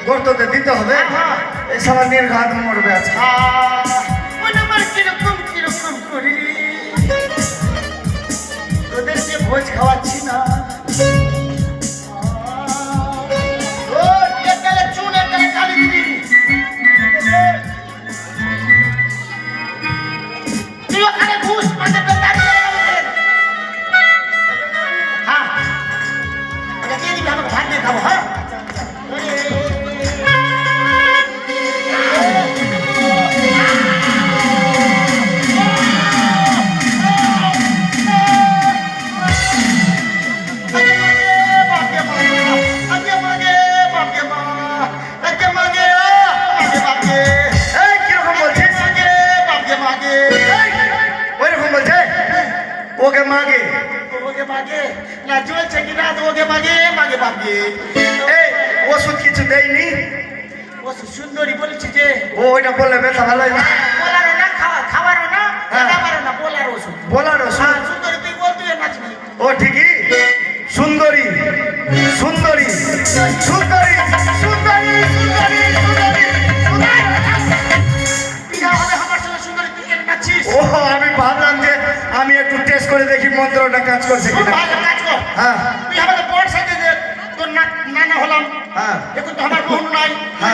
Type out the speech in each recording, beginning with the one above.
গর্ততে দিতে হবে। এই সবার নির্ঘাত মরবে আজকে। কিরকম কিরকম করি তোদেরকে ভোজ খাওয়াচ্ছি না। ওকে মাগে ওকে মাগে না চলছে কিনা তো ওকে মাগে মাগে মাগে। এই ওষুধ কিছু দেয়নি? ওষুধ সুন্দরী বলছি যে ও ওইটা বললে ব্যথা ভালো হয় না। বলারও না খাওয়ারও না খাবারও না বলার ওষুধ। বলার ওষুধ? সুন্দরী তুই বলবি নাচবি। ও ঠিকই সুন্দরী সুন্দরী সুন্দরী সুন্দরী সুন্দরী সুন্দরী। ও আমি ভাবলাম যে আমি একটু টেস্ট করে দেখি মন্ত্রটা কাজ করছে কিনা। হ্যাঁ তুই আমাদের বড় সাইজে যে তোর নানা হলাম। হ্যাঁ এখন তো আমার বোন নাই।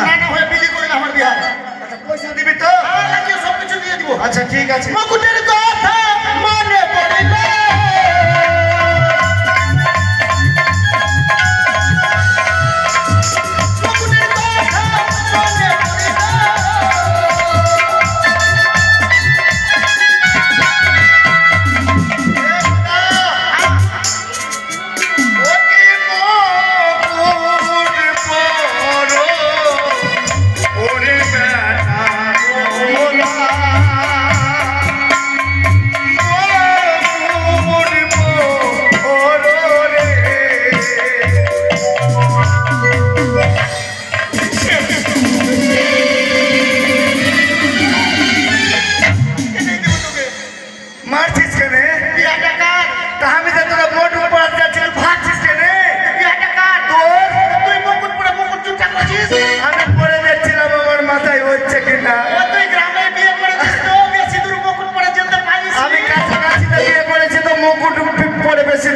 নানা হয়ে বিলি করে আমার বিহার। আচ্ছা পয়সা দিবি তো? লাগিয়ে সব কিছু দিয়ে দিব। আচ্ছা ঠিক আছে। মুকুটের কথা মনে পড়িলে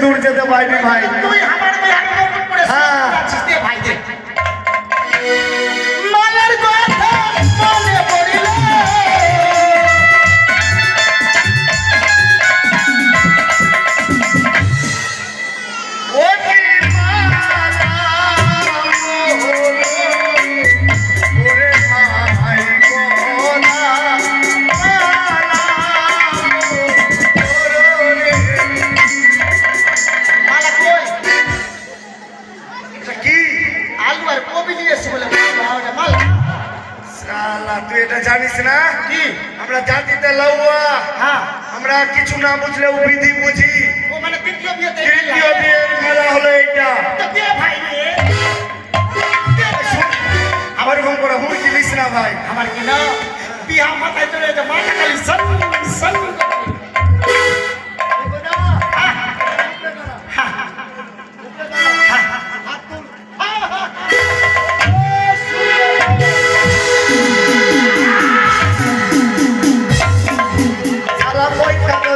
দূর যেতে পারিনি ভাই। তুই আমার মুকুট পরে আছিস দে ভাই দে। মালার কথা মনে পড়িলে ও কি মালা ওরে ভাই কোনা তুই এটা জানিস না কি আমরা জাতিতে লউয়া। হ্যাঁ আমরা কিছু না বুঝলেও বিধি বুঝি। ও মানে তৃতীয় বিয়েতে তৃতীয় বিয়ের মেলা হলো এইটা। তো দে ভাই রে আমার ঘুম করে হুমকি দিস না ভাই। আমার কি না বিয়া মাথায় চলে যে মাথা খালি সন সন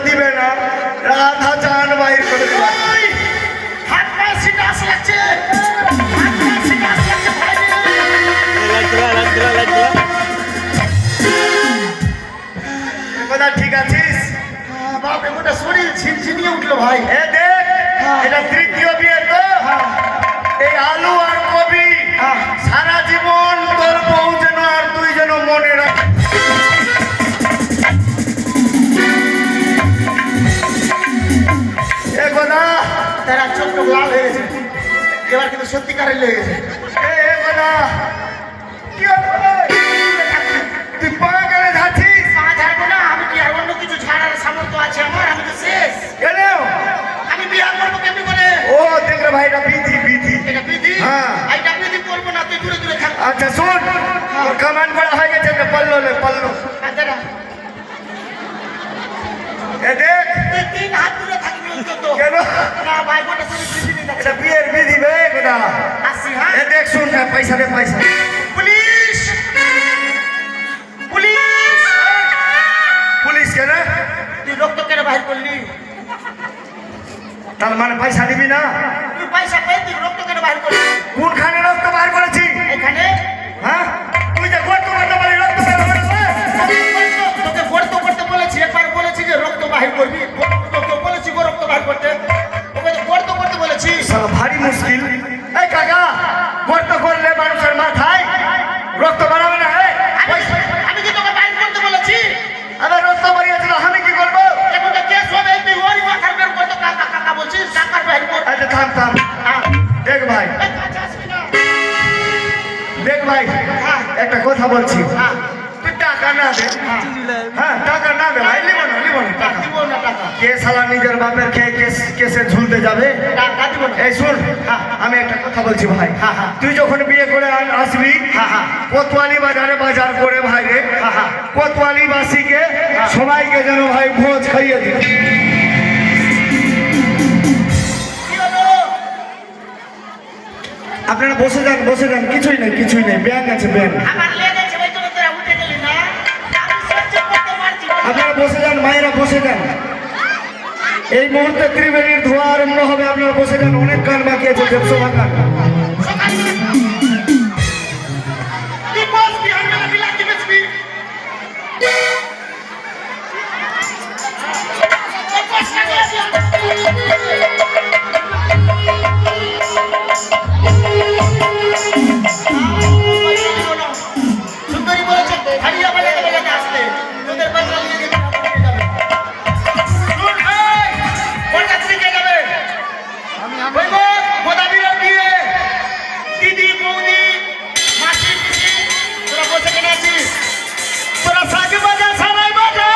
দিবে না রাধা চান বাইর করে দিবে। হাত পায়ে সিটাস লাগছে হাত পায়ে সিটাস লাগছে ভাই কথা ঠিক আছিস? বাপ রে গোটা শরীর ঝিনঝিনিয়ে উঠলো ভাই। এ দেখ এটা তৃতীয় বিয়ে তো। এই আলু আর কবি সারা জীবন তোর বউ যেন আর তুই যেন মনে রাখ। এ কথা তারা চোখ লাল হয়ে গেছে এবার কিন্তু সত্যিকারের লেগে গেছে। এ কথা কি তুই পা করে যাচ্ছিস? পা ঝাড়বো না আমি কি আর অন্য কিছু ঝাড়ার সামর্থ্য আছে আমার? আমি তো শেষ। কেন আমি বিয়া করবো কেমনি করে? ও দেখ রে ভাই এটা বিধি বিধি। এটা বিধি? হ্যাঁ এটা বিধি করবো না তুই দূরে দূরে থাক। আচ্ছা শোন তোর কামান করা হয়ে গেছে তো পল্লো লে পল্লো। আচ্ছা এ দেখ তুই 3 হাত দূরে থাকবি অন্তত। কেন? না ভাই গোটা শরীর ঝিনঝিনি যাচ্ছে। এটা বিয়ের বিধি বে গোটা। আসি হ্যাঁ। এ দেখ শুন না পয়সা দে পয়সা। বাহির করলি? তার মানে পয়সা দিবি না? তুই পয়সা পেয়ে তুই রক্ত কেন বাহির করলি? কোনখানে রক্ত বার করেছি? এখানে হ্যাঁ, তুই যে গর্ত করতে পারি রক্ত বের হবে না? তোকে গর্ত করতে বলেছি, একবার বলেছি যে রক্ত বাহির করবি, তোকে বলেছি গো রক্ত বাহির করতে, তোকে তো গর্ত করতে বলেছি। শালা ভারী মুশকিল। এই কাকা, গর্ত করলে মানুষের মাথায় রক্ত বাড়াবে না? আমি কি তোকে বাহির করতে বলেছি? আবার রক্ত বাড়িয়েছিল, আমি কি করবো? এখন তো কেস হবে, তুই ওই মাথার বের করতে কাকা কাকা বলছিস, কাকার বাহির কর। আচ্ছা থাম থাম, হ্যাঁ, দেখ ভাই, এই কাছে আসবি না। দেখ ভাই, একটা কথা বলছি। হ্যাঁ, তুই টাকা না দে, হ্যাঁ, হ্যাঁ টাকা না দে ভাই, লিব না টাকা। দিব না টাকা, কে শালা নিজের বাপের খেয়ে কেসে ঝুলতে যাবে? টাকা দিব না। এই শুন, হ্যাঁ। আমি একটা কথা বলছি ভাই। হ্যাঁ, হ্যাঁ। তুই যখন বিয়ে করে আসবি, হ্যাঁ, হ্যাঁ। কোতোয়ালি বাজারে বাজার করে ভাই রে, হ্যাঁ, হ্যাঁ। কোতোয়ালি বাসীকে সবাইকে যেন ভাই ভোজ খাইয়ে দিবি। কি হলো? আপনারা বসে যান, কিছুই নেই, ব্যাংক আছে ব্যাংক। আমার লেগেছে, ওই জন্য তোরা উঠে গেলি না? আমি সহ্য করতে পারছি না। আপনারা বসে যান, মায়েরা বসে যান। এই মুহূর্তে ত্রিবেণীর ধোয়া আরম্ভ হবে, আপনারা বসে যান। অনেক গান বাকি আছে, 150 গান। তুই বসবি, আমি না বিলাতি বেচবি। ওই বসনা দিয়ে দিয়া। সুন্দরী বলেছে হারিয়া বেলাতে আসতে তোদের পয়সা নিয়ে গেলে যাবে। শুন, এই, কোনটা থেকে যাবে? ওই গো, গোদাবরীর বিয়ে, দিদি বৌদি মাসি পিসি তোরা বসে কেন আছিস? তোরা সাগে বাজা সানাই বাজা,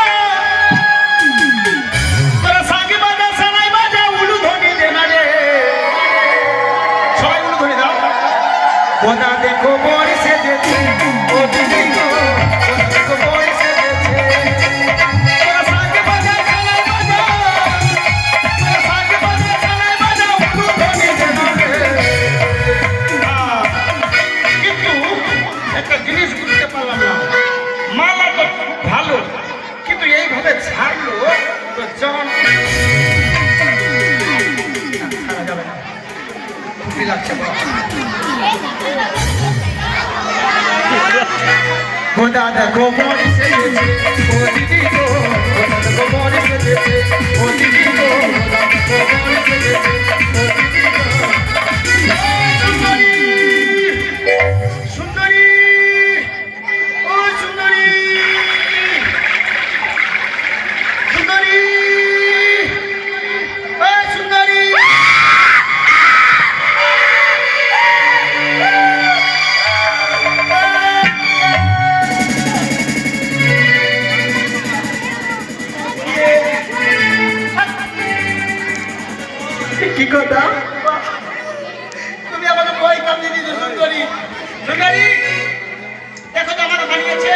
তোরা সাগে বাজা সানাই বাজা, উলু ধ্বনি দে না রে। সবাই উলু ধ্বনি দাও। গোদা দেখো বড় সেজেছে, ও দিদি গো, গোদা দেখো বড় সেজেছে। তোরা সাগে বাজা সানাই বাজা, তোরা সাগে বাজা সানাই বাজা, উলু ধ্বনি দে না রে। কিন্তু একটা জিনিস বুঝতে পারলাম না, মালা তো খুব ভালো, কিন্তু এইভাবে ছাড়লো তো জন ছাড়া যাবে না। খুবই লাগছে বাবা। খোদা দেখো মরি সেজেছে, ও দিদি গো, খোদা দেখো মরি সেজেছে, ও দিদি গো, খোদা দেখো মরি সেজেছে, ও দিদি গো। সুন্দরী, সুন্দরী, ও সুন্দরী, সুন্দরী, ও সুন্দরী। কি কথা? তুমি আমাকে ভয় কামিয়ে দিয়েছো সুন্দরী। সুন্দরী, দেখো তো আমাকে বানিয়েছে।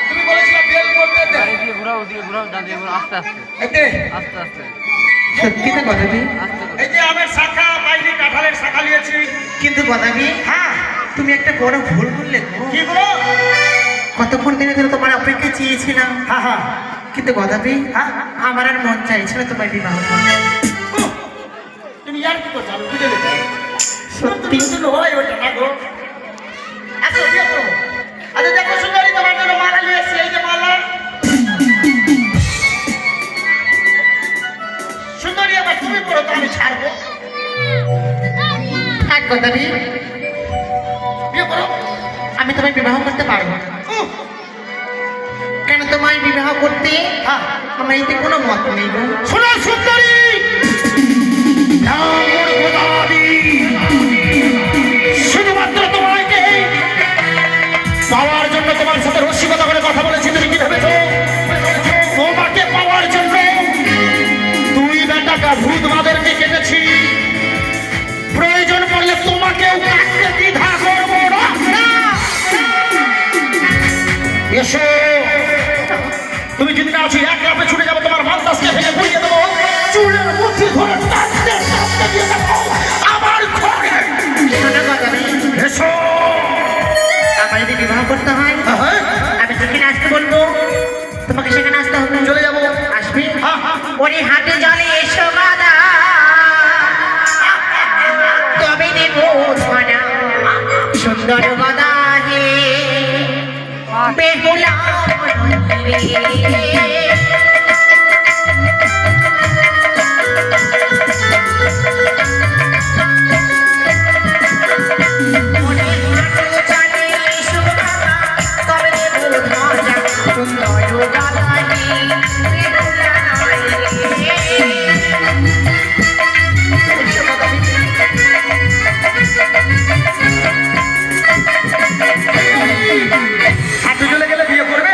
তুমি বলেছিলে বেল করতে দে। ওদিকে ঘোরাও, ওদিকে ঘোরাও, দাঁড়িয়ে ঘোরাও, আস্তে আস্তে এতে আস্তে আস্তে সত্যি তো গদাবি, আস্তে করে। এই যে আমের শাখা, বাইরে কাঁঠালের শাখা নিয়েছি। কিন্তু গদাবি হ্যাঁ, তুমি একটা বড় ভুল করলে গো। কি গো? কতক্ষণ দিনে ধরে তোমার অপেক্ষা চেয়েছিলাম, হ্যাঁ, হ্যাঁ, কিন্তু গদাবি হ্যাঁ। আমার আর মন চাইছিল তোমার বিবাহ করতে। উহ, তুমি আর কি করছো? আমি বুঝে গেছি। সত্যি তুমি হয় ওটা না গো। আসো, বিয়ে করো। আচ্ছা দেখো সুন্দরী, তোমার জন্য মালা নিয়ে এসেছি, এই যে মালা। সুন্দরী, এবার তুমি করো তো আমি ছাড়বো। থাক গদাবি, বিয়ে করো। আমি তোমায় বিবাহ করতে পারবো না। উহ, কেন তোমায় বিবাহ করতে হ্যাঁ। আমার এতে কোনো মত নেই গো। শোনো সুন্দরী, আমার গোদাবরী, শুধুমাত্র তোমাকে পাওয়ার জন্য তোমার সাথে রসিকতা করে কথা বলেছি। তুমি কি ভেবেছো তোমাকে পাওয়ার জন্য দুই বেটাকা ভূত বাঁদরকে কেটেছি? প্রয়োজন পড়লে তোমাকেও কাটতে দ্বিধা করবো না। এসো, তুমি যদি না আছো এক রাতে ছুটে যাবো, তোমার মান্দাসকে ভেঙে গুড়িয়ে দেবো, চুলের মধ্যে ধরে টানতে টানতে দিয়ে দেবো আমার ঘরে। শোনো গদাবি, এসো। আমার যদি বিবাহ করতে হয় হ্যাঁ, আমি যেখানে আসতে বলবো তোমাকে সেখানে আসতে হবে। চলে যাবো। ওরে হাটে জলে এসো গাদা তবে দেব ধনা সুন্দর গদা হে বেহুলা হাঁটু চলে গেলে বিয়ে করবে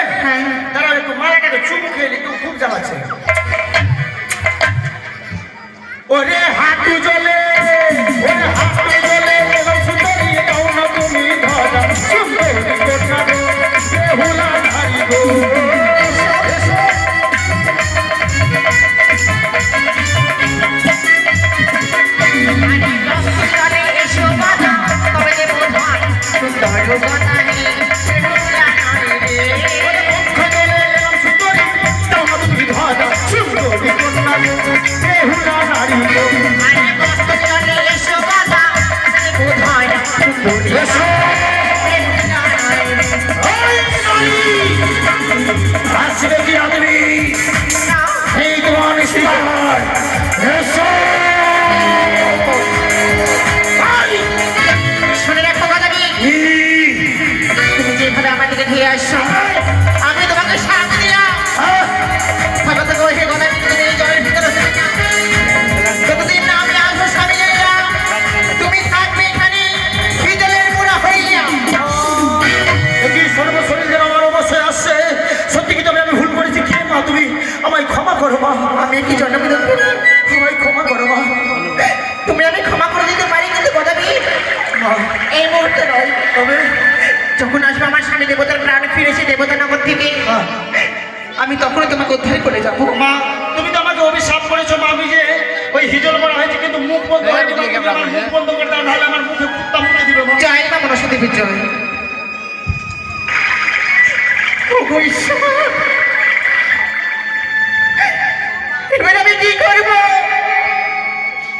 দাঁড়াও একটু মালাটাকে চুমু খেয়ে একটু খুব জ্বালাচ্ছে ওরে হাঁটু জলে ওরে হাঁটু জলে এরকম সুন্দরী দাও না তুমি ধরা সুন্দরী কন্যা গো বেহুলা নারী গো আসবে কি আদমি এই তোমার শিকার এসো শুনে রাখো কথা কি তুমি যেভাবে আমাদেরকে ধুয়ে আসছো আমি তোমাকে সাথ দিলাম ভালো থেকে ওই কথা তুমি জলের ভিতরে যতদিন না আমি আসবো স্বামী এলাম তুমি থাকবে এখানে বিদলের মুড়া হইয়া কি সর্বশরীর যেন আমার অবশ্যই আসছে সত্যি কি তবে আমি ভুল করেছি কে মা তুমি আমায় ক্ষমা করো মা আমি কি জন্মবিদল করি আমায় ক্ষমা করো মা তুমি আমি ক্ষমা করে দিতে পারি কিন্তু কথা কি এই মুহূর্তে নয় তবে যখন আসবে আমার স্বামী দেবতার প্রাণে ফিরেছে দেবতানগর থেকে আমি তখনই তোমাকে উদ্ধার করে যাবো মা তুমি তো আমাকে অভিশাপ করেছো মা আমি যে ওই হিজল করা হয়েছে কিন্তু মুখ বন্ধ হয়ে গেছে তুমি আমার মুখ বন্ধ করে দাও নাহলে আমার মুখে কুত্তা মুখে দিবে মা জয় মা মনসতী বিজয় ওগো ঈশ্বর এবার আমি কি করবো